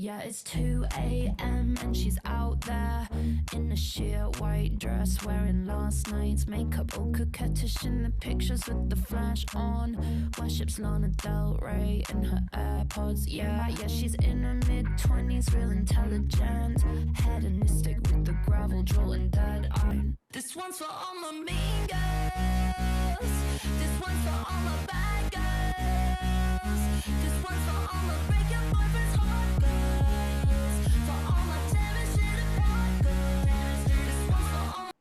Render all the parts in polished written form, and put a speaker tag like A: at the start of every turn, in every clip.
A: Yeah, it's 2 a.m. and she's out there in a sheer white dress, wearing last night's makeup, all coquettish in the pictures with the flash on. Worships Lana Del Rey in her AirPods. Yeah, she's in her mid-20s, real intelligent, hedonistic with the gravel drawl and dead eye. This one's for all my mean girls. This one's for all my bad girls. This one's for all my break your boyfriend's heart girls. For all my tearing shit apart girls. This one's for all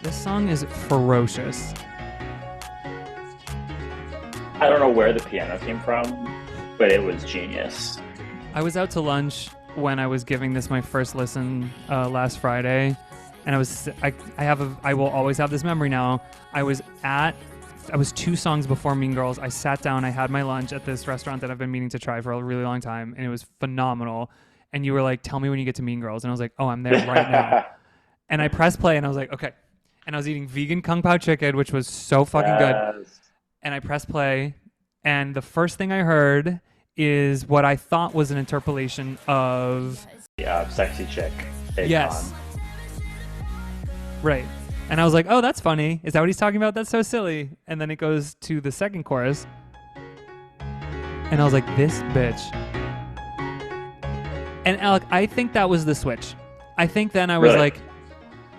B: This song is ferocious.
C: I don't know where the piano came from, but it was genius.
B: I was out to lunch when I was giving this my first listen last Friday, and I will always have this memory now. I was 2 songs before Mean Girls. I sat down, I had my lunch at this restaurant that I've been meaning to try for a really long time, and it was phenomenal. And you were like, tell me when you get to Mean Girls. And I was like, oh, I'm there right now. And I pressed play, and I was like, okay. And I was eating vegan Kung Pao chicken, which was so fucking good. And I pressed play, and the first thing I heard is what I thought was an interpolation of...
C: Yeah, Sexy Chick.
B: Yes. Right. And I was like, oh, that's funny. Is that what he's talking about? That's so silly. And then it goes to the second chorus. And I was like, this bitch. And Alec, I think that was the switch. I think then I was like,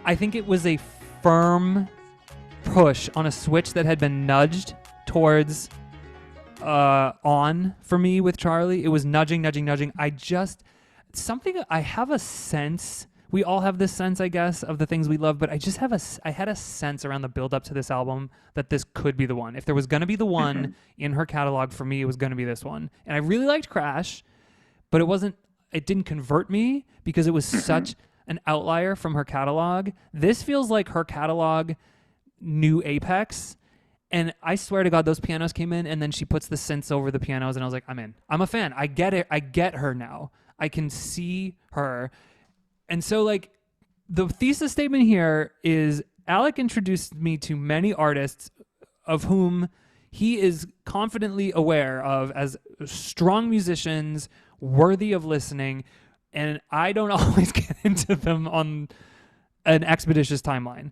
B: I think it was a firm push on a switch that had been nudged towards on for me with Charli. It was nudging. I have a sense, we all have this sense, I guess, of the things we love, but I had a sense around the build up to this album that this could be the one. If there was going to be the one in her catalog, for me, it was going to be this one. And I really liked Crash, but it didn't convert me because it was such an outlier from her catalog. This feels like her catalog new apex. And I swear to God, those pianos came in, and then she puts the synths over the pianos, and I was like, I'm in. I'm a fan. I get it. I get her now. I can see her. And so, like, the thesis statement here is Alec introduced me to many artists of whom he is confidently aware of as strong musicians, worthy of listening, and I don't always get into them on an expeditious timeline.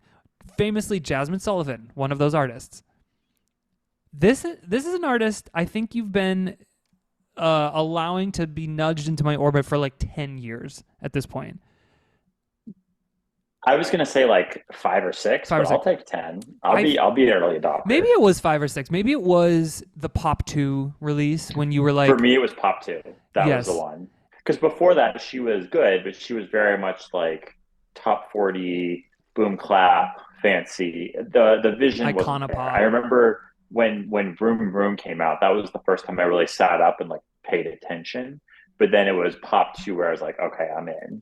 B: Famously, Jasmine Sullivan, one of those artists. This is an artist I think you've been allowing to be nudged into my orbit for like 10 years at this point.
C: I was gonna say like 5 or 6, but I'll take 10. I'll be an early adopter.
B: Maybe it was 5 or 6. Maybe it was the Pop 2 release when you were like.
C: For me, it was Pop 2. That was the one. Because before that, she was good, but she was very much like top 40, boom clap, fancy. The vision wasn't there. I remember when Vroom Vroom came out, that was the first time I really sat up and like paid attention. But then it was Pop 2 where I was like, okay, I'm in.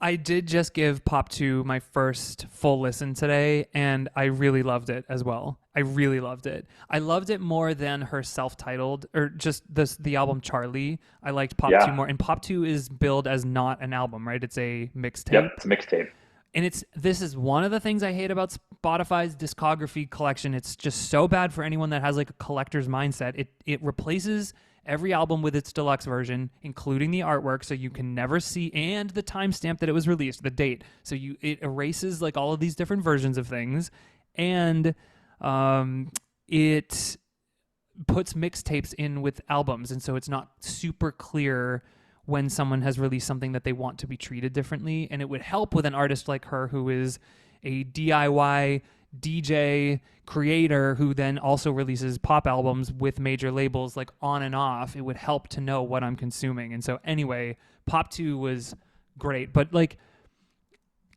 B: I did just give Pop 2 my first full listen today, and I really loved it as well. I really loved it. I loved it more than her self-titled, or just the album Charli. I liked Pop 2 more. And Pop 2 is billed as not an album, right? It's a mixtape.
C: Yep, it's a mixtape.
B: And this is one of the things I hate about Spotify's discography collection. It's just so bad for anyone that has like a collector's mindset. It replaces every album with its deluxe version, including the artwork, so you can never see, and the timestamp that it was released, the date. So it erases like all of these different versions of things, and it puts mixtapes in with albums, and so it's not super clear when someone has released something that they want to be treated differently. And it would help with an artist like her who is a DIY DJ creator who then also releases pop albums with major labels like on and off. It would help to know what I'm consuming. And so anyway, Pop 2 was great. But like,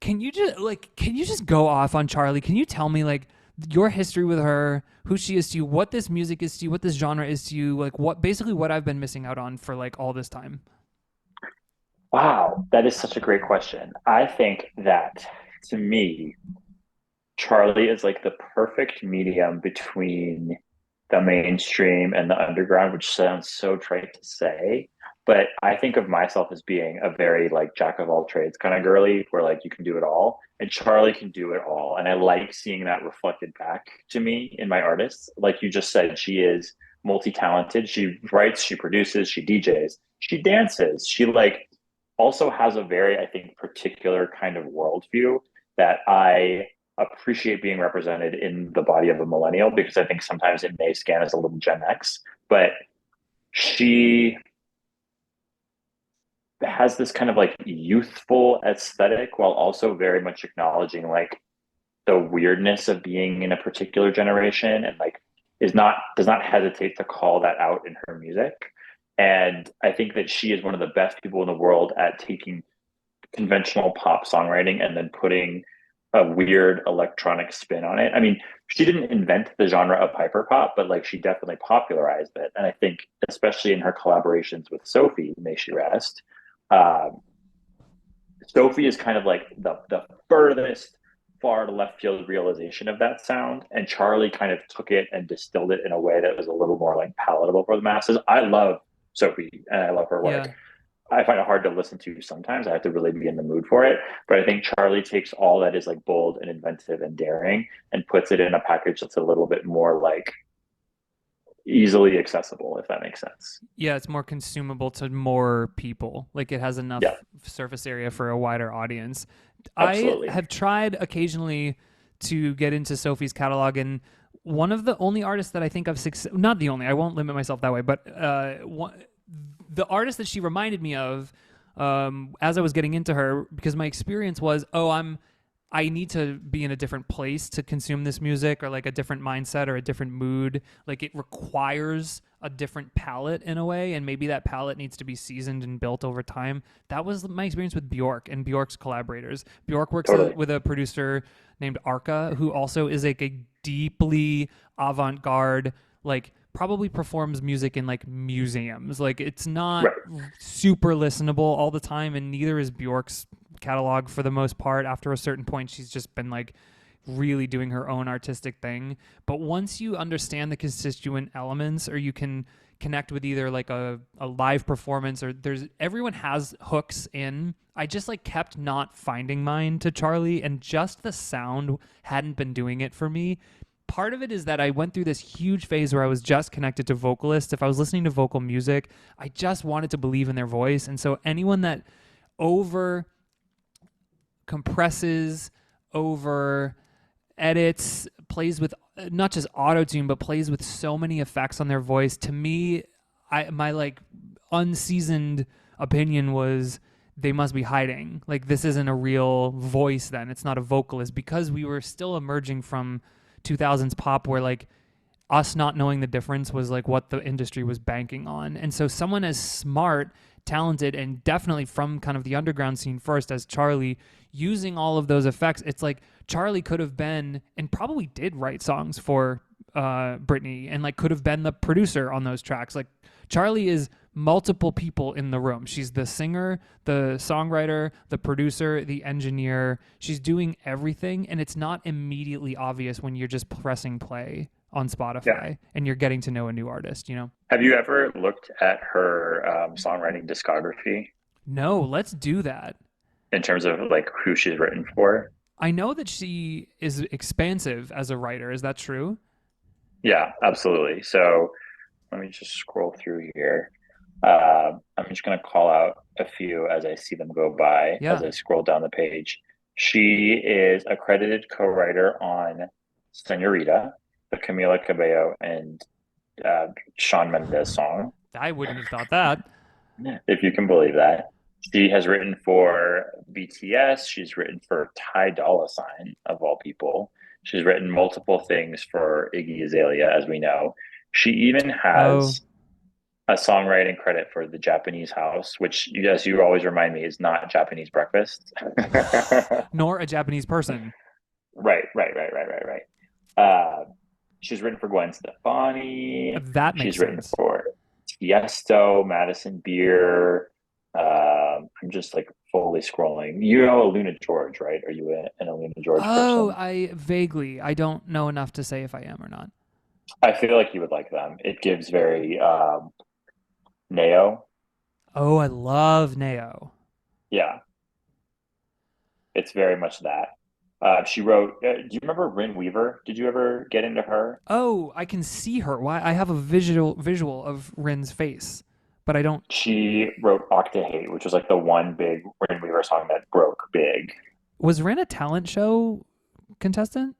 B: can you just go off on Charli? Can you tell me like your history with her, who she is to you, what this music is to you, what this genre is to you, like what I've been missing out on for like all this time?
C: Wow, that is such a great question. I think that to me, Charli is like the perfect medium between the mainstream and the underground, which sounds so trite to say, But I think of myself as being a very like jack of all trades kind of girly, where like you can do it all, and Charli can do it all, and I like seeing that reflected back to me in my artists. Like you just said, she is multi-talented. She writes, she produces, she DJs, she dances. She like also has a very, I think, particular kind of worldview that I appreciate being represented in the body of a millennial, because I think sometimes it may scan as a little Gen X, but she has this kind of like youthful aesthetic while also very much acknowledging like the weirdness of being in a particular generation, and like does not hesitate to call that out in her music. And I think that she is one of the best people in the world at taking conventional pop songwriting and then putting a weird electronic spin on it. I mean, she didn't invent the genre of hyperpop, but like she definitely popularized it. And I think, especially in her collaborations with Sophie, may she rest, um, Sophie is kind of like the furthest far to left field realization of that sound, and Charli kind of took it and distilled it in a way that was a little more like palatable for the masses. I love Sophie and I love her work.
B: Yeah.
C: I find it hard to listen to sometimes. I have to really be in the mood for it. But I think Charli takes all that is like bold and inventive and daring and puts it in a package that's a little bit more like easily accessible, if that makes sense.
B: Yeah, it's more consumable to more people. Like it has enough surface area for a wider audience.
C: Absolutely.
B: I have tried occasionally to get into Sophie's catalog, and one of the only artists that I think I've not the only, I won't limit myself that way, but the artist that she reminded me of as I was getting into her, because my experience was, I need to be in a different place to consume this music, or like a different mindset or a different mood. Like it requires a different palette in a way, and maybe that palette needs to be seasoned and built over time. That was my experience with Bjork and Bjork's collaborators. Bjork works with a producer named Arca, who also is like a deeply avant-garde, like probably performs music in like museums. Like it's not super listenable all the time, and neither is Bjork's catalog for the most part. After a certain point, she's just been like really doing her own artistic thing. But once you understand the constituent elements, or you can connect with either like a live performance, or everyone has hooks in. I just like kept not finding mine to Charli, and just the sound hadn't been doing it for me. Part of it is that I went through this huge phase where I was just connected to vocalists. If I was listening to vocal music, I just wanted to believe in their voice. And so anyone that over compresses, over edits, plays with not just auto-tune, but plays with so many effects on their voice, to me, my like unseasoned opinion was they must be hiding. Like this isn't a real voice then. It's not a vocalist, because we were still emerging from 2000s pop, where like us not knowing the difference was like what the industry was banking on. And so someone as smart, talented, and definitely from kind of the underground scene first as Charli, using all of those effects, it's like Charli could have been, and probably did write songs for Britney, and like could have been the producer on those tracks. Like Charli is multiple people in the room. She's the singer, the songwriter, the producer, the engineer. She's doing everything, and it's not immediately obvious when you're just pressing play on Spotify and you're getting to know a new artist, you know?
C: Have you ever looked at her songwriting discography?
B: No, let's do that.
C: In terms of like who she's written for?
B: I know that she is expansive as a writer. Is that true?
C: Yeah, absolutely. So let me just scroll through here. I'm just going to call out a few as I see them go by, as I scroll down the page. She is a credited co-writer on Senorita, the Camila Cabello and Shawn Mendes song.
B: I wouldn't have thought that.
C: If you can believe that. She has written for BTS. She's written for Ty Dolla $ign, of all people. She's written multiple things for Iggy Azalea, as we know. She even has a songwriting credit for The Japanese House, which, as you always remind me, is not Japanese breakfast.
B: Nor a Japanese person.
C: Right. She's written for Gwen Stefani.
B: That makes sense.
C: She's written for Tiesto, Madison Beer. I'm just like fully scrolling. You know Luna George, right? Are you an Luna George person?
B: I don't know enough to say if I am or not.
C: I feel like you would like them. It gives very Neo
B: Oh, I love Neo.
C: Yeah, it's very much that. She wrote. Do you remember Rin Weaver? Did you ever get into her?
B: Oh, I can see her. Why? I have a visual of Rin's face, but I don't.
C: She wrote Octahate, which was like the one big Rin Weaver song that broke big.
B: Was Rin a talent show contestant?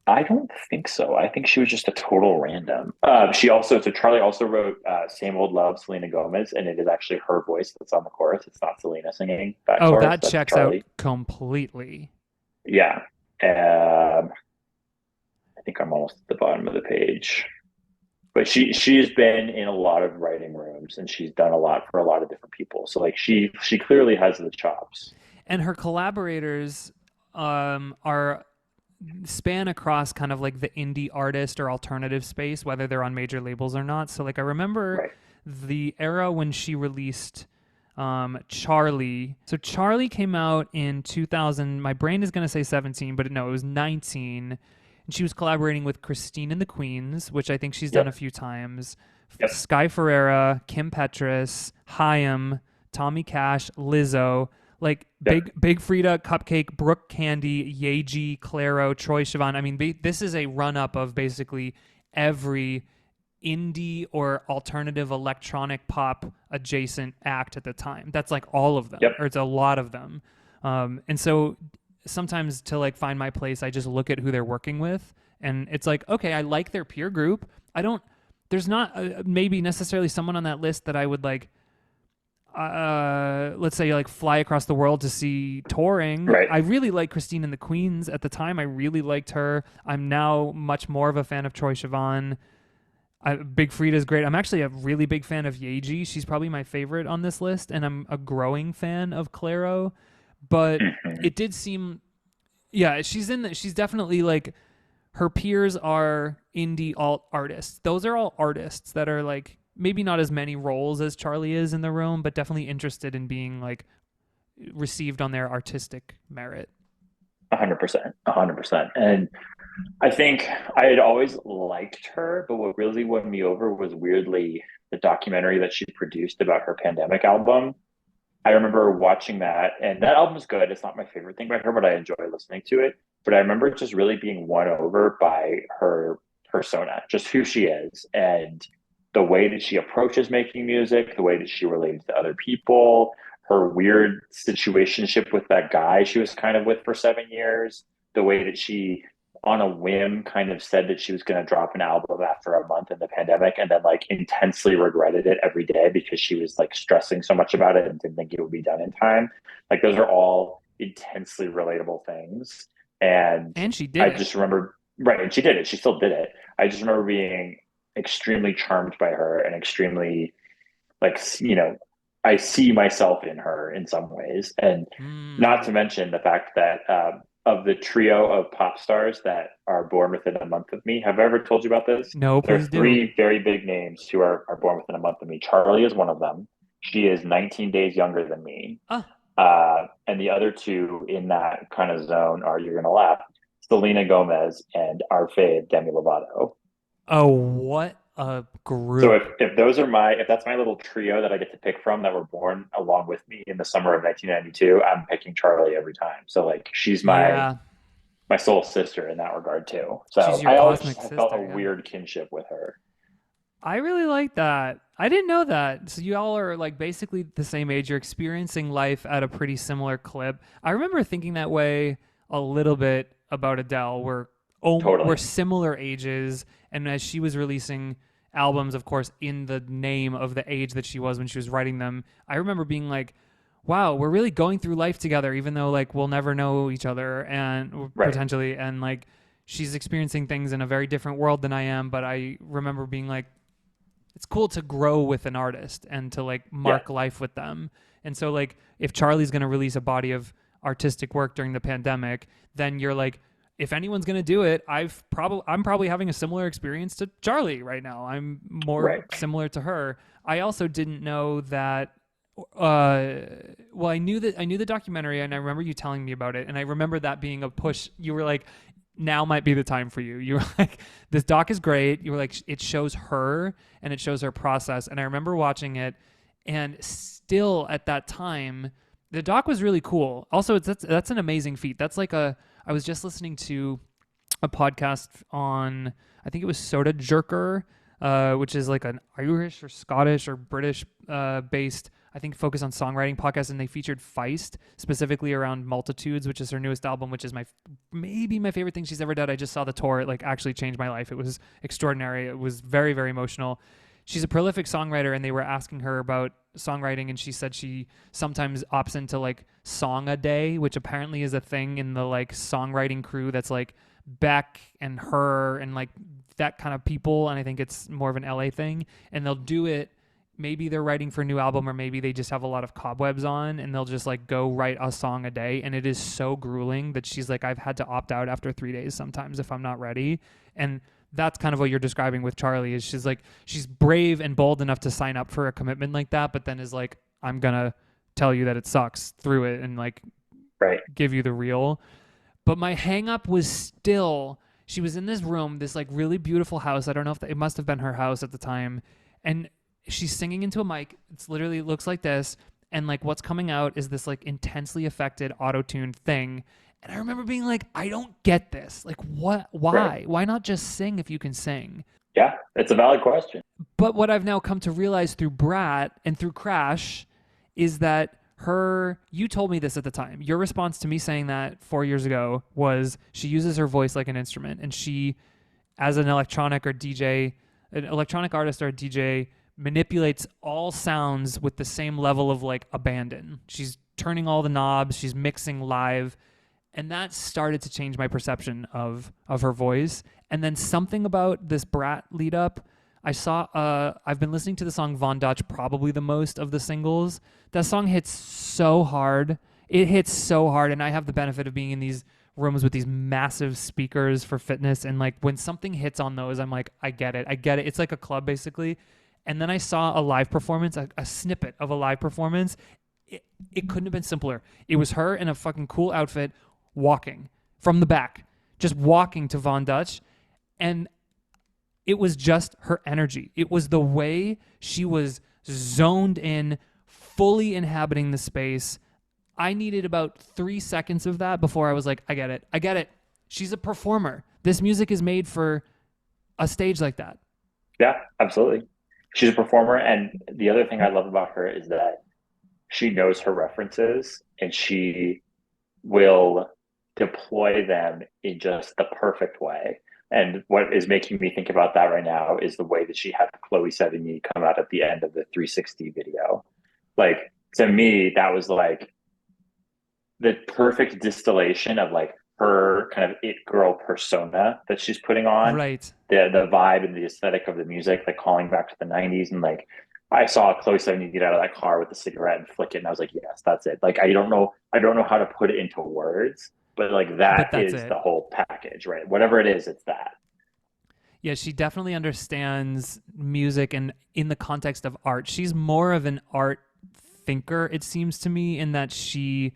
C: I don't think so. I think she was just a total random. So Charlie also wrote "Same Old Love," Selena Gomez, and it is actually her voice that's on the chorus. It's not Selena singing that
B: Oh,
C: chorus.
B: that
C: That's
B: checks
C: Charlie.
B: out completely.
C: Yeah. I think I'm almost at the bottom of the page. But she's been in a lot of writing rooms and she's done a lot for a lot of different people. So like she clearly has the chops.
B: And her collaborators are span across kind of like the indie artist or alternative space, whether they're on major labels or not. So like I remember
C: Right.
B: the era when she released Charli. So Charli came out in 2000. My brain is going to say 17, but no, it was 19. And she was collaborating with Christine and the Queens, which I think she's done a few times.
C: Yep.
B: Sky Ferreira, Kim Petras, Haim, Tommy Cash, Lizzo, like Big Frida, Cupcake, Brooke Candy, Yeji, Clairo, Troy Sivan. I mean, this is a run-up of basically every indie or alternative electronic pop adjacent act at the time. That's like all of them, or it's a lot of them. And so sometimes to like find my place, I just look at who they're working with, and it's like, okay, I like their peer group. There's not maybe necessarily someone on that list that I would like, let's say like fly across the world to see touring.
C: Right.
B: I really like Christine and the Queens at the time. I really liked her. I'm now much more of a fan of Troy Sivan. Big Frida's great. I'm actually a really big fan of Yeji. She's probably my favorite on this list, and I'm a growing fan of Clairo. But it did seem, she's definitely like, her peers are indie alt artists. Those are all artists that are like maybe not as many roles as Charli is in the room, but definitely interested in being like received on their artistic merit.
C: 100%. And I think I had always liked her, but what really won me over was weirdly the documentary that she produced about her pandemic album. I remember watching that, and that album's good. It's not my favorite thing by her, but I enjoy listening to it. But I remember just really being won over by her persona, just who she is, and the way that she approaches making music, the way that she relates to other people, her weird situationship with that guy she was kind of with for 7 years, the way that she, on a whim, kind of said that she was going to drop an album after a month in the pandemic and then like intensely regretted it every day because she was like stressing so much about it and didn't think it would be done in time. Like those are all intensely relatable things. And
B: she did it.
C: Just remember, right, and she did it. She still did it. I just remember being extremely charmed by her and extremely like, I see myself in her in some ways. And not to mention the fact that of the trio of pop stars that are born within a month of me, have I ever told you about this?
B: No,
C: there are
B: please do.
C: 3 very big names who are born within a month of me. Charli is one of them. She is 19 days younger than me. And the other 2 in that kind of zone are, you're going to laugh, Selena Gomez and our fave, Demi Lovato.
B: Oh, what a group.
C: So if that's my little trio that I get to pick from that were born along with me in the summer of 1992, I'm picking Charli every time. So like she's my soul sister in that regard too. So I always felt a weird kinship with her.
B: I really like that. I didn't know that. So you all are like basically the same age. You're experiencing life at a pretty similar clip. I remember thinking that way a little bit about Adele. We're similar ages, and as she was releasing albums, of course, in the name of the age that she was when she was writing them, I remember being like, wow, we're really going through life together, even though like we'll never know each other and potentially, and like she's experiencing things in a very different world than I am. But I remember being like, it's cool to grow with an artist and to like mark life with them. And so like if Charli's going to release a body of artistic work during the pandemic, then you're like, if anyone's going to do it, I'm probably having a similar experience to Charli right now. I'm more similar to her. I also didn't know that. I knew the documentary, and I remember you telling me about it, and I remember that being a push. You were like, now might be the time for you. You were like, this doc is great. You were like, it shows her and it shows her process. And I remember watching it, And still at that time, the doc was really cool. Also, that's an amazing feat. That's like I was just listening to a podcast on, I think it was Soda Jerker, which is like an Irish or Scottish or British based, I think, focus on songwriting podcast, and they featured Feist specifically around Multitudes, which is her newest album, which is maybe my favorite thing she's ever done. I just saw the tour. It like actually changed my life. It was extraordinary. It was very, very emotional. She's a prolific songwriter, and they were asking her about songwriting, and she said she sometimes opts into like song a day, which apparently is a thing in the like songwriting crew that's like Beck and her and like that kind of people. And I think it's more of an LA thing, and they'll do it. Maybe they're writing for a new album, or maybe they just have a lot of cobwebs on, and they'll just like go write a song a day. And it is so grueling that she's like, I've had to opt out after 3 days sometimes if I'm not ready. And that's kind of what you're describing with Charli, is she's brave and bold enough to sign up for a commitment like that, but then is like, I'm gonna tell you that it sucks through it and like give you the real. But my hang up was still, she was in this room, this like really beautiful house. I don't know if it must have been her house at the time. And she's singing into a mic. It's literally, it looks like this. And like what's coming out is this like intensely affected auto-tuned thing. And I remember being like, I don't get this. Like what, why? Right. Why not just sing if you can sing?
C: Yeah, it's a valid question.
B: But what I've now come to realize through Brat and through Crash is that you told me this at the time. Your response to me saying that 4 years ago was she uses her voice like an instrument, and she, as an electronic artist or a DJ, manipulates all sounds with the same level of like abandon. She's turning all the knobs, she's mixing live, and that started to change my perception of her voice. And then something about this Brat lead up, I've been listening to the song Von Dutch probably the most of the singles. That song hits so hard. It hits so hard, and I have the benefit of being in these rooms with these massive speakers for fitness, and like when something hits on those, I'm like, I get it. It's like a club basically. And then I saw a live performance, a snippet of a live performance. It couldn't have been simpler. It was her in a fucking cool outfit walking from the back, just walking to Von Dutch. And it was just her energy. It was the way she was zoned in, fully inhabiting the space. I needed about 3 seconds of that before I was like, I get it. She's a performer. This music is made for a stage like that.
C: Yeah, absolutely. She's a performer. And the other thing I love about her is that she knows her references, and she will deploy them in just the perfect way. And what is making me think about that right now is the way that she had Chloe Sevigny come out at the end of the 360 video. Like, to me, that was like the perfect distillation of like her kind of it girl persona that she's putting on.
B: Right.
C: The vibe and the aesthetic of the music, like calling back to the 90s. And like, I saw Chloe Sevigny get out of that car with a cigarette and flick it, and I was like, yes, that's it. Like, I don't know how to put it into words, but like that is the whole package, right? Whatever it is, it's that.
B: Yeah, she definitely understands music, and in the context of art, she's more of an art thinker, it seems to me, in that she,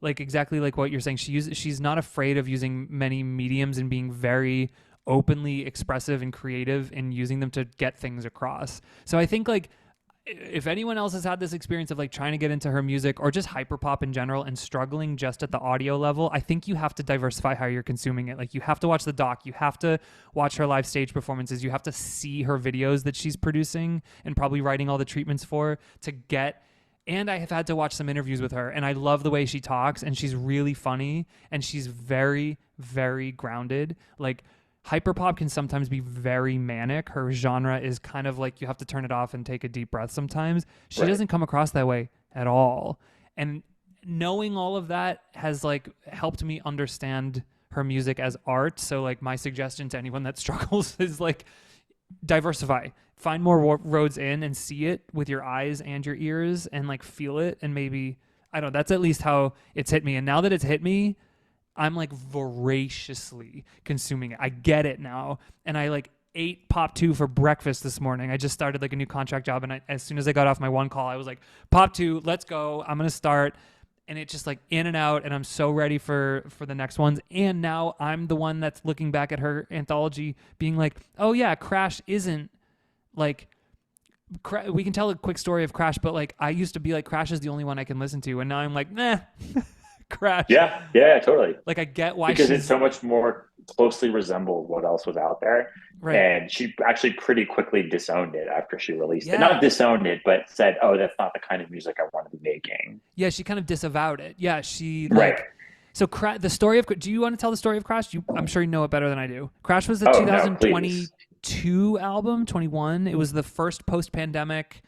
B: like exactly like what you're saying, she's not afraid of using many mediums and being very openly expressive and creative in using them to get things across. So I think like if anyone else has had this experience of like trying to get into her music or just hyperpop in general and struggling just at the audio level, I think you have to diversify how you're consuming it. Like you have to watch the doc, you have to watch her live stage performances, you have to see her videos that she's producing and probably writing all the treatments for to get. And I have had to watch some interviews with her, and I love the way she talks, and she's really funny, and she's very, very grounded. Like hyperpop can sometimes be very manic. Her genre is kind of like you have to turn it off and take a deep breath sometimes. She doesn't come across that way at all. And knowing all of that has like helped me understand her music as art. So like my suggestion to anyone that struggles is like diversify, find more roads in and see it with your eyes and your ears and like feel it. And maybe, I don't know, that's at least how it's hit me. And now that it's hit me, I'm like voraciously consuming it. I get it now. And I like ate Pop 2 for breakfast this morning. I just started like a new contract job. And as soon as I got off my one call, I was like, Pop 2, let's go. I'm going to start. And it's just like in and out. And I'm so ready for the next ones. And now I'm the one that's looking back at her anthology being like, oh yeah, Crash isn't like we can tell a quick story of Crash, but like I used to be like, Crash is the only one I can listen to, and now I'm like, nah. Crash.
C: Yeah, totally.
B: Like I get why
C: because it so much more closely resembled what else was out there.
B: Right.
C: And she actually pretty quickly disowned it after she released it. Not disowned it, but said, "Oh, that's not the kind of music I want to be making."
B: Yeah, she kind of disavowed it. Yeah, she like. Right. So the story of. Do you want to tell the story of Crash? I'm sure you know it better than I do. Crash was the 2022 album, 21. It was the first post-pandemic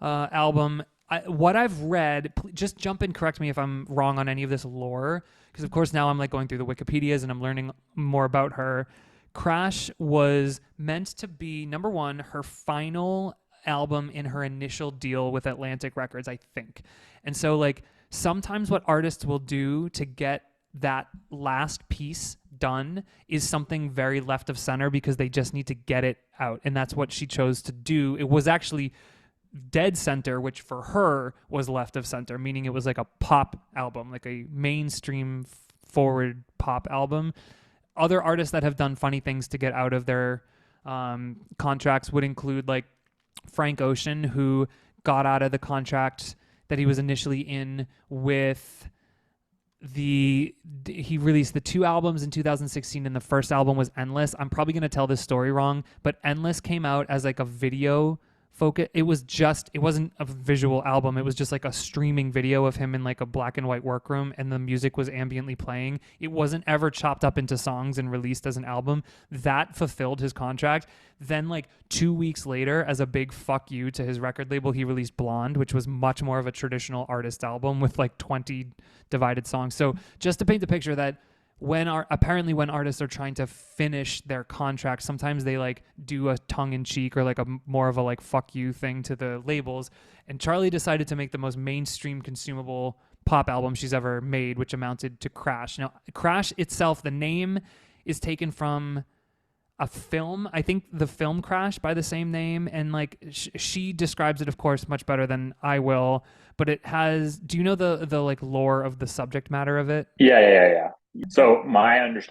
B: album. What I've read, just jump in, correct me if I'm wrong on any of this lore, because of course now I'm like going through the Wikipedias and I'm learning more about her. Crash was meant to be, number one, her final album in her initial deal with Atlantic Records, I think. And so like sometimes what artists will do to get that last piece done is something very left of center because they just need to get it out. And that's what she chose to do. It was actually dead center, which for her was left of center, meaning it was like a pop album, like a mainstream forward pop album. Other artists that have done funny things to get out of their contracts would include like Frank Ocean, who got out of the contract that he was initially in with he released the 2 albums in 2016, and the first album was Endless. I'm probably going to tell this story wrong, but Endless came out as like a video focus. It wasn't a visual album. It was just like a streaming video of him in like a black and white workroom, and the music was ambiently playing. It wasn't ever chopped up into songs and released as an album. That fulfilled his contract. Then like 2 weeks later, as a big fuck you to his record label, he released Blonde, which was much more of a traditional artist album with like 20 divided songs. So just to paint the picture that apparently when artists are trying to finish their contract, sometimes they like do a tongue-in-cheek or like a more of a like fuck you thing to the labels. And Charli decided to make the most mainstream consumable pop album she's ever made, which amounted to Crash. Now, Crash itself, the name is taken from a film. I think the film Crash by the same name, and like she describes it, of course, much better than I will. But it has. Do you know the like lore of the subject matter of it?
C: Yeah. So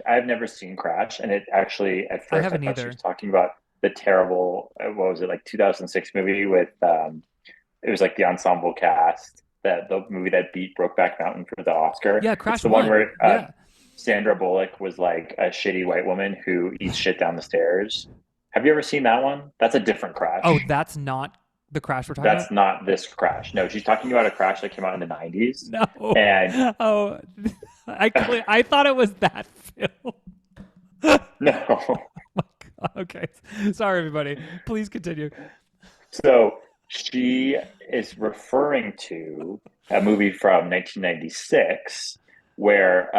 C: I've never seen Crash, and it actually at first I thought she was talking about the terrible, what was it, like 2006 movie with it was like the ensemble cast, the movie that beat Brokeback Mountain for the Oscar.
B: Yeah, Crash.
C: It's the one where Sandra Bullock was like a shitty white woman who eats shit down the stairs. Have you ever seen that one? That's a different Crash.
B: Oh, that's not the Crash we're talking about?
C: That's not this Crash. No, she's talking about a Crash that came out in the 90s.
B: No.
C: And
B: I thought it was that film.
C: No.
B: Oh my God. Okay. Sorry, everybody. Please continue.
C: So she is referring to a movie from 1996 where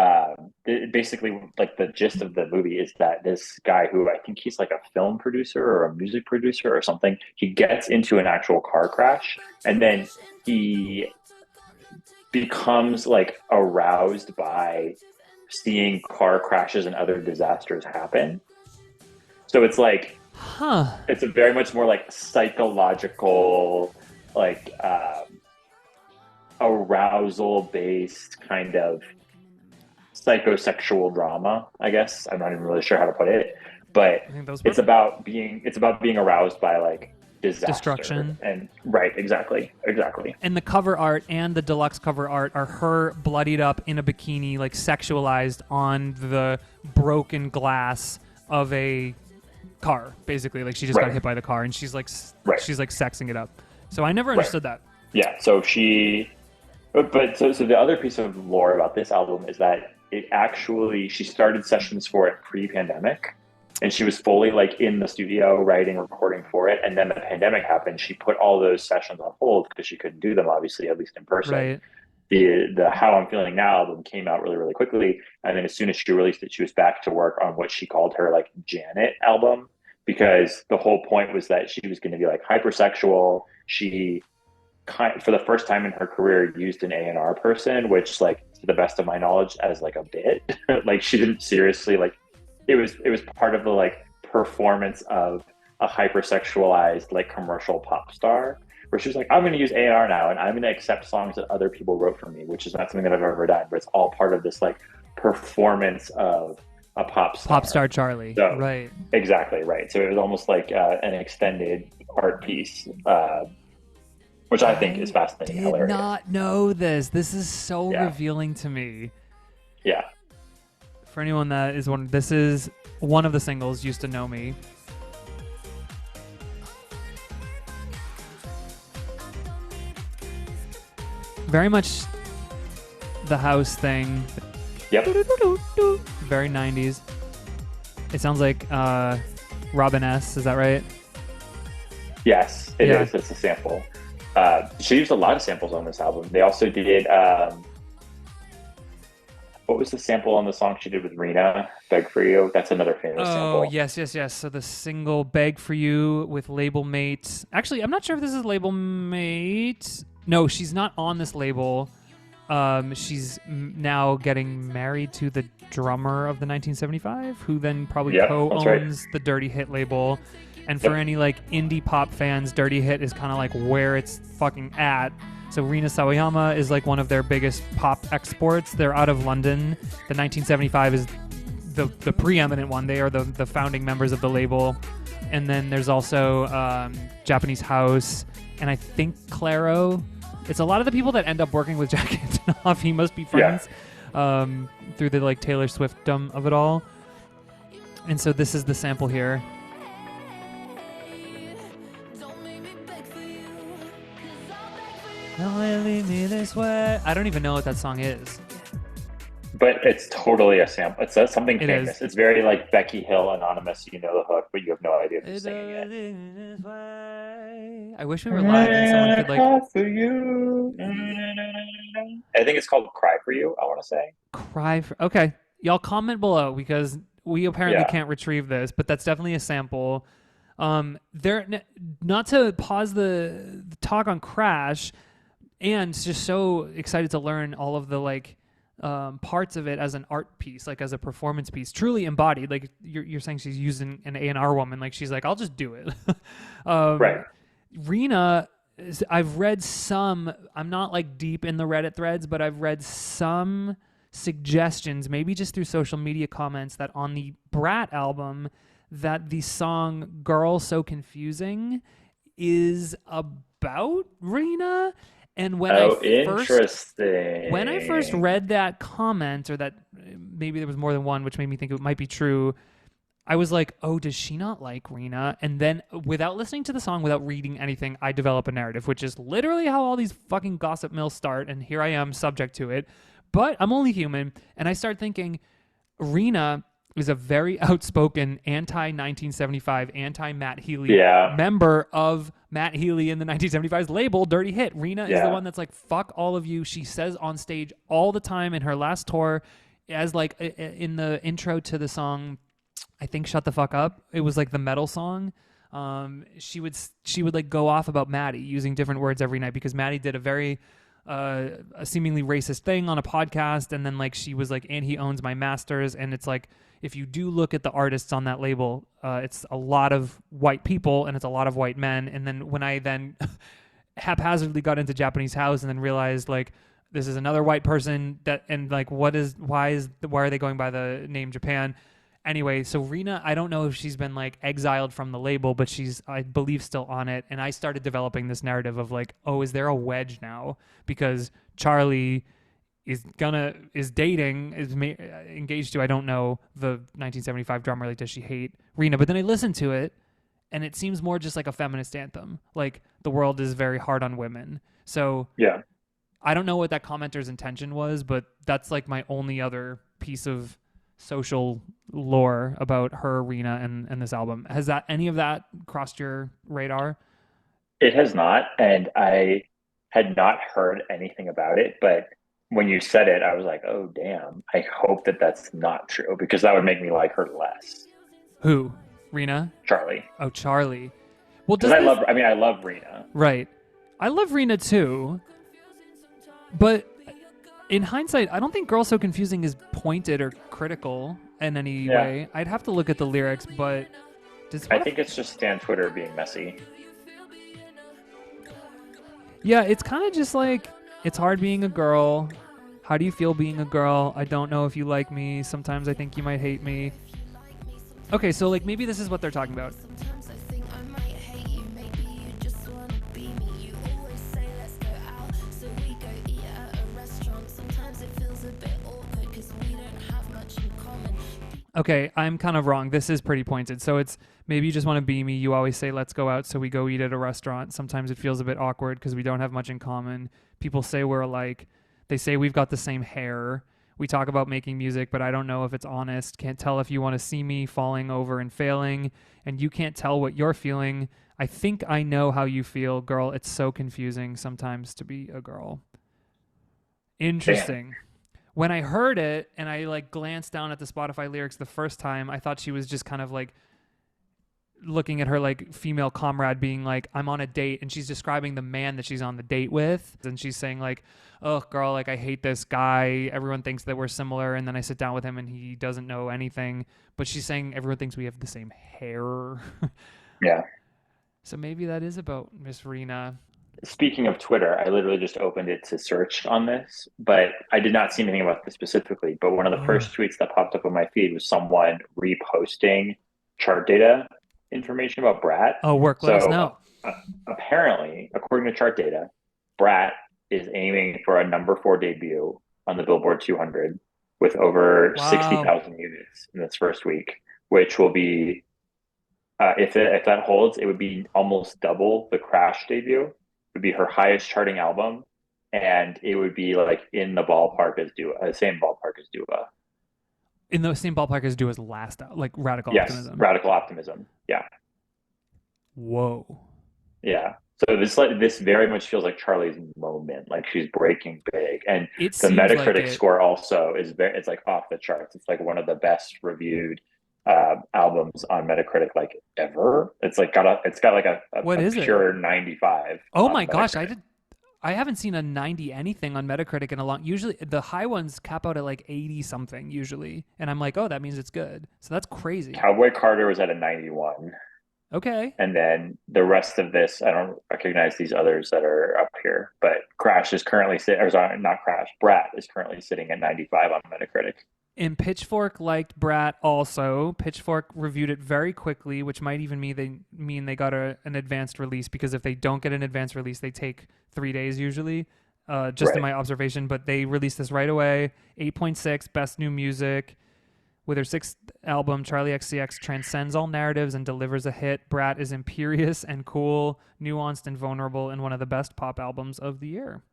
C: basically like the gist of the movie is that this guy, who I think he's like a film producer or a music producer or something, he gets into an actual car crash, and then he becomes like aroused by seeing car crashes and other disasters happen. So it's like, it's a very much more like psychological, like arousal based kind of psychosexual drama, I guess. I'm not even really sure how to put it, but it's about being aroused by like disaster. Destruction. And right, exactly.
B: And the cover art and the deluxe cover art are her bloodied up in a bikini, like sexualized on the broken glass of a car, basically. Like she just got hit by the car, and she's like sexing it up. So I never understood that.
C: Yeah. So but the other piece of lore about this album is that she started sessions for it pre-pandemic, and she was fully like in the studio writing, recording for it. And then the pandemic happened. She put all those sessions on hold because she couldn't do them, obviously, at least in person.
B: Right.
C: The How I'm Feeling Now album came out really, really quickly. And then as soon as she released it, she was back to work on what she called her like Janet album, because the whole point was that she was going to be like hypersexual. She for the first time in her career used an A&R person, which, like, to the best of my knowledge, as like a bit. Like she didn't seriously, like, it was part of the like performance of a hypersexualized like commercial pop star, where she was like, I'm going to use A&R now, and I'm going to accept songs that other people wrote for me, which is not something that I've ever done, but it's all part of this like performance of a pop star.
B: Charli.
C: So,
B: right.
C: Exactly, right. So it was almost like an extended art piece, which I think is fascinating.
B: I did not know this. This is so revealing to me.
C: Yeah.
B: For anyone that is this is one of the singles, Used to Know Me. Very much the house thing.
C: Yep.
B: Very 90s. It sounds like Robin S. Is that right?
C: Yes, it is. It's a sample. She used a lot of samples on this album. They also did... what was the sample on the song she did with Rena? Beg For You? That's another famous sample.
B: Oh, yes. So the single Beg For You with label mate. Actually, I'm not sure if this is label mate. No, she's not on this label. She's now getting married to the drummer of the 1975, who then probably co-owns the Dirty Hit label. And for any like indie pop fans, Dirty Hit is kind of like where it's fucking at. So Rina Sawayama is like one of their biggest pop exports. They're out of London. The 1975 is the preeminent one. They are the founding members of the label. And then there's also Japanese House, and I think Claro. It's a lot of the people that end up working with Jack Antonoff. He must be friends through the like Taylor Swiftdom of it all. And so this is the sample here. Don't leave me this way. I don't even know what that song is.
C: But it's totally a sample. It's something famous.
B: Is.
C: It's very like Becky Hill, Anonymous. You know the hook, but you have no idea who's singing it.
B: I wish we were live and someone could like...
C: For you. I think it's called Cry For You, I want to say.
B: Cry For... Okay. Y'all comment below because we apparently can't retrieve this, but that's definitely a sample. Not to pause the talk on Crash, and just so excited to learn all of the like parts of it as an art piece, like as a performance piece, truly embodied. Like you're saying she's using an A&R woman, like she's like, I'll just do it.
C: Right.
B: Rena, I've read some, I'm not like deep in the Reddit threads, but I've read some suggestions, maybe just through social media comments, that on the Brat album, that the song Girl So Confusing is about Rena. And when I first read that comment, or that maybe there was more than one, which made me think it might be true, I was like, oh, does she not like Rena? And then without listening to the song, without reading anything, I develop a narrative, which is literally how all these fucking gossip mills start. And here I am subject to it. But I'm only human. And I start thinking, Rena is a very outspoken anti-1975, anti-Matt Healy member of Matt Healy in the 1975's label Dirty Hit. Rena is the one that's like, fuck all of you. She says on stage all the time in her last tour, as like in the intro to the song, I think Shut the Fuck Up, it was like the metal song. She would like go off about Maddie using different words every night, because Maddie did a very a seemingly racist thing on a podcast, and then like she was like, and he owns my masters. And it's like, if you do look at the artists on that label, it's a lot of white people and it's a lot of white men. And then when I then haphazardly got into Japanese House and then realized like, this is another white person that, and like, why are they going by the name Japan? Anyway, so Rena, I don't know if she's been like exiled from the label, but she's, I believe, still on it. And I started developing this narrative of like, oh, is there a wedge now? Because Charli is engaged to, I don't know, the 1975 drummer. Like, does she hate Rena? But then I listened to it, and it seems more just like a feminist anthem. Like, the world is very hard on women. So
C: yeah,
B: I don't know what that commenter's intention was, but that's like my only other piece of social lore about her, Rena, and this album. Has that, any of that crossed your radar?
C: It has not, and I had not heard anything about it, but when you said it, I was like, oh damn, I hope that that's not true, because that would make me like her less.
B: Who? Rena?
C: Charli.
B: Oh, Charli. Well,
C: I love Rena.
B: Right. I love Rena too, but in hindsight, I don't think Girl So Confusing is pointed or critical in any way. I'd have to look at the lyrics, but
C: I think it's just Stan Twitter being messy.
B: Yeah, it's kind of just like, it's hard being a girl. How do you feel being a girl? I don't know if you like me. Sometimes I think you might hate me. Okay, so like maybe this is what they're talking about. Okay, I'm kind of wrong. This is pretty pointed. So it's maybe you just want to be me. You always say, let's go out. So we go eat at a restaurant. Sometimes it feels a bit awkward because we don't have much in common. People say we're alike. They say we've got the same hair. We talk about making music, but I don't know if it's honest. Can't tell if you want to see me falling over and failing. And you can't tell what you're feeling. I think I know how you feel, girl. It's so confusing sometimes to be a girl. Interesting. Damn. When I heard it and I like glanced down at the Spotify lyrics the first time, I thought she was just kind of like looking at her like female comrade being like, I'm on a date, and she's describing the man that she's on the date with. And she's saying like, oh girl, like I hate this guy. Everyone thinks that we're similar. And then I sit down with him and he doesn't know anything. But she's saying everyone thinks we have the same hair.
C: Yeah.
B: So maybe that is about Miss Rena.
C: Speaking of Twitter, I literally just opened it to search on this, but I did not see anything about this specifically. But one of the first tweets that popped up on my feed was someone reposting chart data information about Brat.
B: Oh, let us know.
C: Apparently, according to chart data, Brat is aiming for a number 4 debut on the Billboard 200 with over 60,000 units in its first week, which will be, if that holds, it would be almost double the Crash debut. Would be her highest charting album, and it would be like in the ballpark as Dua, same ballpark as Dua.
B: In the same ballpark as Dua's last, like Radical Optimism.
C: Yes, Radical Optimism. Yeah.
B: Whoa.
C: Yeah. So this very much feels like Charli's moment. Like she's breaking big, and the Metacritic score also is it's like off the charts. It's like one of the best reviewed albums on Metacritic like ever. It's got like a pure 95.
B: Oh my gosh, I haven't seen a 90 anything on Metacritic in a long. Usually the high ones cap out at like 80 something usually, and I'm like, oh, that means it's good. So that's crazy.
C: Cowboy Carter was at a 91.
B: Okay.
C: And then the rest of this, I don't recognize these others that are up here, but Crash is currently Brat is currently sitting at 95 on Metacritic.
B: And Pitchfork liked Brat also. Pitchfork reviewed it very quickly, which might even mean they got an advanced release, because if they don't get an advanced release, they take 3 days usually, in my observation. But they released this right away. 8.6, best new music. With her 6th album, Charli XCX transcends all narratives and delivers a hit. Brat is imperious and cool, nuanced and vulnerable, and one of the best pop albums of the year.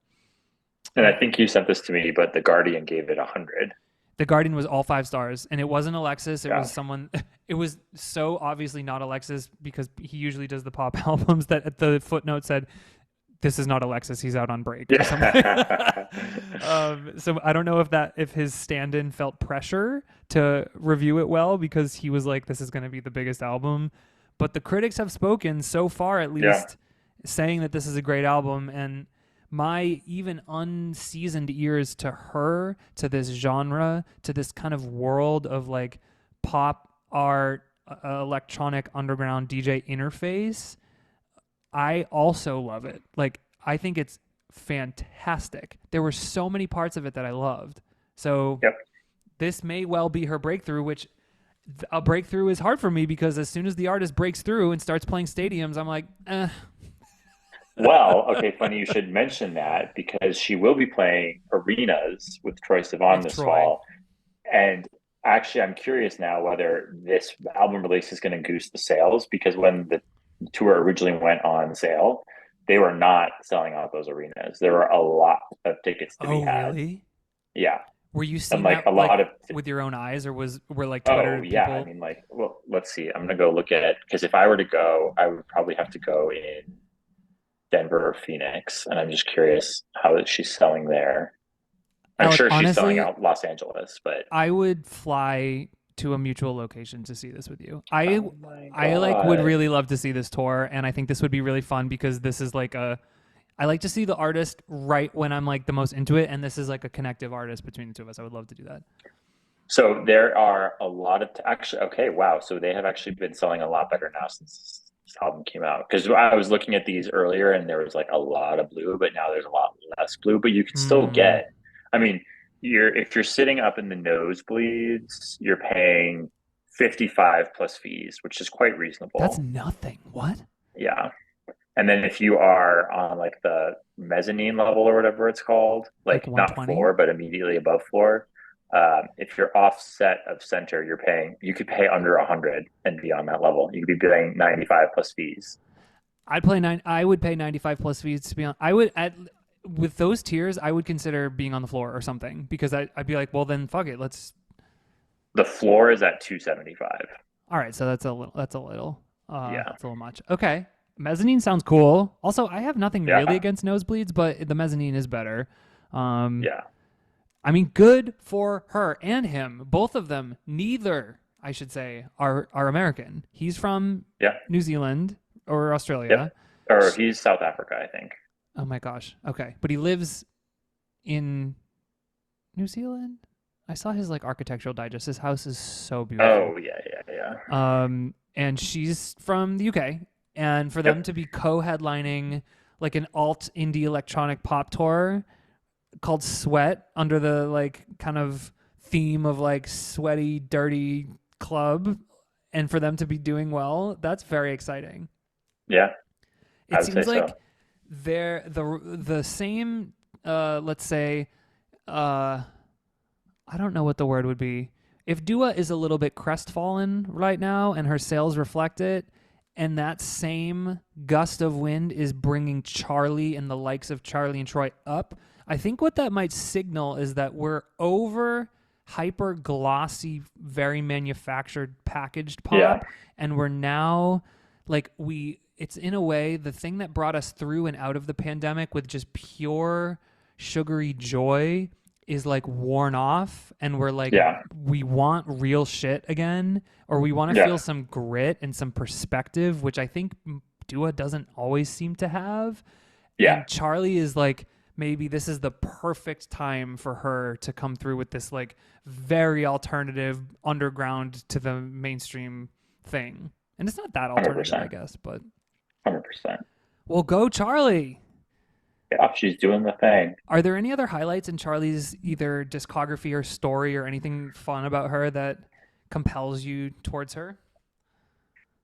C: And I think you sent this to me, but The Guardian gave it 100.
B: The Guardian was all 5 stars, and it wasn't Alexis. It was someone. It was so obviously not Alexis, because he usually does the pop albums, that the footnote said, "This is not Alexis. He's out on break." Or something. So I don't know if his stand-in felt pressure to review it well, because he was like, "This is going to be the biggest album," but the critics have spoken so far, at least, saying that this is a great album. And my even unseasoned ears to her, to this genre, to this kind of world of like pop art, electronic underground DJ interface, I also love it. Like, I think it's fantastic. There were so many parts of it that I loved. So this may well be her breakthrough, which a breakthrough is hard for me, because as soon as the artist breaks through and starts playing stadiums, I'm like, eh.
C: Well, okay, funny you should mention that, because she will be playing arenas with Troye Sivan this fall. And actually, I'm curious now whether this album release is going to goose the sales, because when the tour originally went on sale, they were not selling out those arenas. There were a lot of tickets to be had. Oh, really? Yeah.
B: Were you seeing like that, lot of with your own eyes, or were like Twitter
C: yeah,
B: people?
C: I mean, like, well, let's see. I'm going to go look at it, because if I were to go, I would probably have to go in Denver or Phoenix, and I'm just curious how she's selling there. I'm sure she's selling out Los Angeles, but
B: I would fly to a mutual location to see this with you. I would really love to see this tour, and I think this would be really fun, because this is like I like to see the artist right when I'm like the most into it, and this is like a connective artist between the two of us. I would love to do that.
C: So there are a lot of so they have actually been selling a lot better now since this album came out, because I was looking at these earlier and there was like a lot of blue, but now there's a lot less blue, but you can still get, I mean, if you're sitting up in the nosebleeds, you're paying 55 plus fees, which is quite reasonable.
B: That's nothing. What?
C: Yeah. And then if you are on like the mezzanine level or whatever it's called, like not floor, but immediately above floor, if you're offset of center, you could pay under 100 and be on that level. You could be paying 95 plus fees.
B: I would pay 95 plus fees to be on. With those tiers, I would consider being on the floor or something, because I'd be like, well, then fuck it.
C: The floor is at 275.
B: All right. So that's a little,
C: Yeah.
B: It's a little much. Okay. Mezzanine sounds cool. Also, I have nothing really against nosebleeds, but the mezzanine is better.
C: Yeah.
B: I mean, good for her and him. Both of them, neither, I should say, are American. He's from New Zealand or Australia.
C: Yep. Or he's South Africa, I think.
B: Oh my gosh. Okay. But he lives in New Zealand? I saw his architectural digest. His house is so beautiful.
C: Oh, yeah.
B: And she's from the UK. And for them to be co-headlining an alt indie electronic pop tour called Sweat, under the kind of theme of sweaty, dirty club, and for them to be doing well, that's very exciting.
C: Yeah.
B: It seems like they're the same, let's say, I don't know what the word would be. If Dua is a little bit crestfallen right now and her sales reflect it, and that same gust of wind is bringing Charli and the likes of Charli and Troy up, I think what that might signal is that we're over hyper glossy, very manufactured, packaged pop, and we're now it's in a way the thing that brought us through and out of the pandemic with just pure sugary joy is worn off, and we're we want real shit again, or we want to feel some grit and some perspective, which I think Dua doesn't always seem to have. And Charli is maybe this is the perfect time for her to come through with this very alternative underground to the mainstream thing. And it's not that alternative, 100%. I guess, but
C: 100%.
B: Well, go Charli.
C: Yeah, she's doing the thing.
B: Are there any other highlights in Charli's either discography or story or anything fun about her that compels you towards her?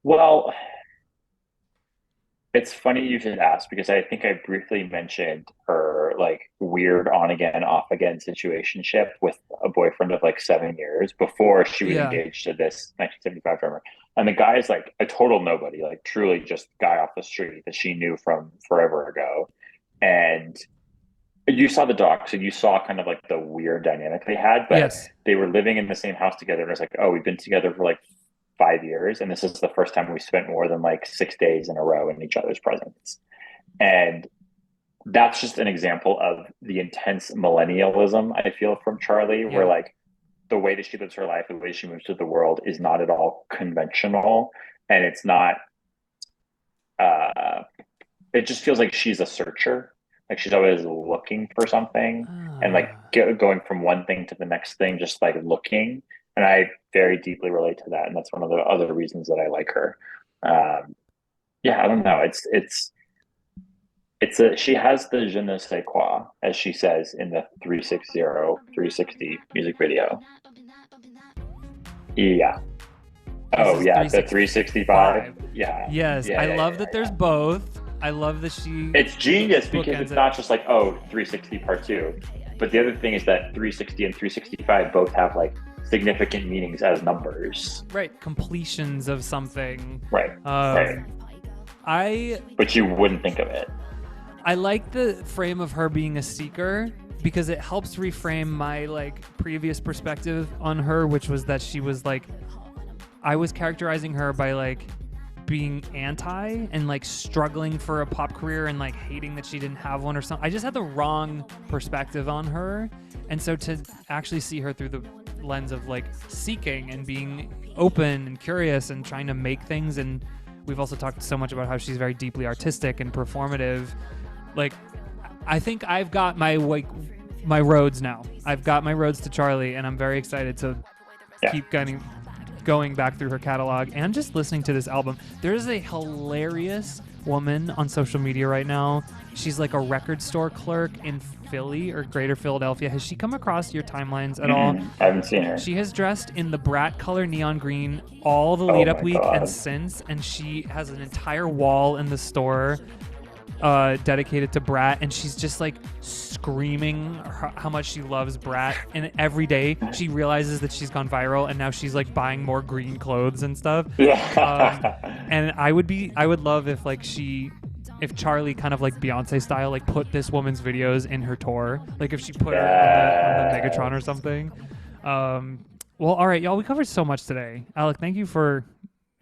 C: Well, it's funny you should ask, because I think I briefly mentioned her weird on again, off again situationship with a boyfriend of 7 years before she was engaged to this 1975 drummer. And the guy is a total nobody, truly just guy off the street that she knew from forever ago. And you saw the docs and you saw kind of the weird dynamic they had, but they were living in the same house together. And it's oh, we've been together for 5 years, and this is the first time we spent more than 6 days in a row in each other's presence. And that's just an example of the intense millennialism I feel from Charli, where the way that she lives her life, the way she moves through the world is not at all conventional, and it's not it just feels like she's a searcher. She's always looking for something and going from one thing to the next thing, just looking. And I very deeply relate to that. And that's one of the other reasons that I like her. I don't know. She has the je ne sais quoi, as she says in the 360 music video. Yeah. Oh yeah. The 365. Yeah.
B: Yes.
C: Yeah,
B: I love that there's both. I love that
C: it's genius, because it's not just 360 part 2, but the other thing is that 360 and 365 both have significant meanings as numbers,
B: right? Completions of something,
C: right? But you wouldn't think of it.
B: I like the frame of her being a seeker, because it helps reframe my previous perspective on her, which was that she was I was characterizing her by being anti and struggling for a pop career and hating that she didn't have one or something. I just had the wrong perspective on her. And so to actually see her through the lens of seeking and being open and curious and trying to make things, and we've also talked so much about how she's very deeply artistic and performative. I think I've got my roads now. I've got my roads to Charli, and I'm very excited to keep going back through her catalog and just listening to this album. There's a hilarious woman on social media right now. She's a record store clerk in Philly or Greater Philadelphia. Has she come across your timelines at all?
C: I haven't seen her.
B: She has dressed in the Brat color neon green all the lead up week and since, and she has an entire wall in the store dedicated to Brat, and she's just screaming how much she loves Brat, and every day she realizes that she's gone viral, and now she's like buying more green clothes and stuff. And I would love if like if Charli kind of like Beyonce style, like put this woman's videos in her tour, like if she put her on the Megatron or something. Well, all right, y'all, we covered so much today. Alec, thank you for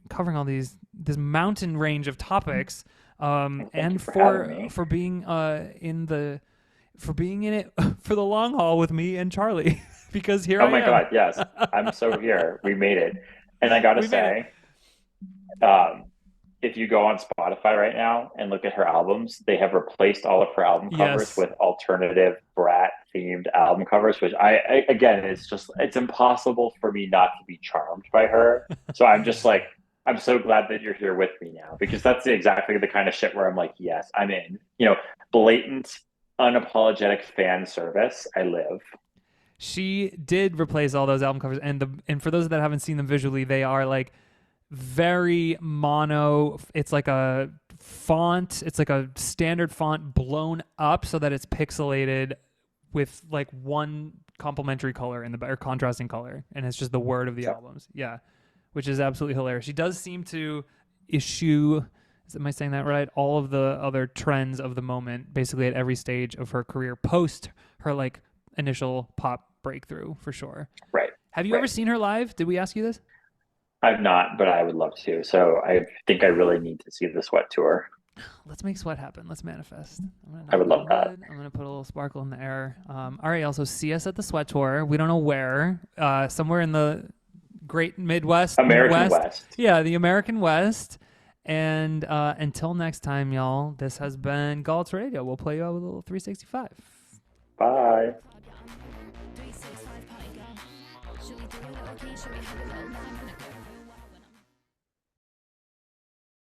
B: covering all this mountain range of topics, and for being in it for the long haul with me and Charli, because here I am.
C: Oh my God, yes, I'm so here. We made it, and I gotta say, if you go on Spotify right now and look at her albums, they have replaced all of her album covers with alternative Brat themed album covers, which I again, it's impossible for me not to be charmed by her. So I'm just like, I'm so glad that you're here with me now, because that's exactly the kind of shit where I'm like, yes, I'm in. Blatant, unapologetic fan service. I live.
B: She did replace all those album covers, and for those that haven't seen them visually, they are like very mono. It's like a font. It's like a standard font blown up so that it's pixelated with like one complementary color or contrasting color, and it's just the word of the albums. Yeah, which is absolutely hilarious. She does seem to issue, am I saying that right? All of the other trends of the moment, basically at every stage of her career, post her like initial pop breakthrough, for sure.
C: Right.
B: Have you ever seen her live? Did we ask you this?
C: I've not, but I would love to. So I think I really need to see the Sweat tour.
B: Let's make Sweat happen. Let's manifest.
C: I would love that.
B: I'm going to put a little sparkle in the air. All right, also see us at the Sweat tour. We don't know where. Somewhere in the great Midwest.
C: American West.
B: Yeah, the American West. And until next time, y'all, this has been Galt's Radio. We'll play you out with a little 365.
C: Bye.
A: 365 party girl. Should we do a little key? Should we have a little man?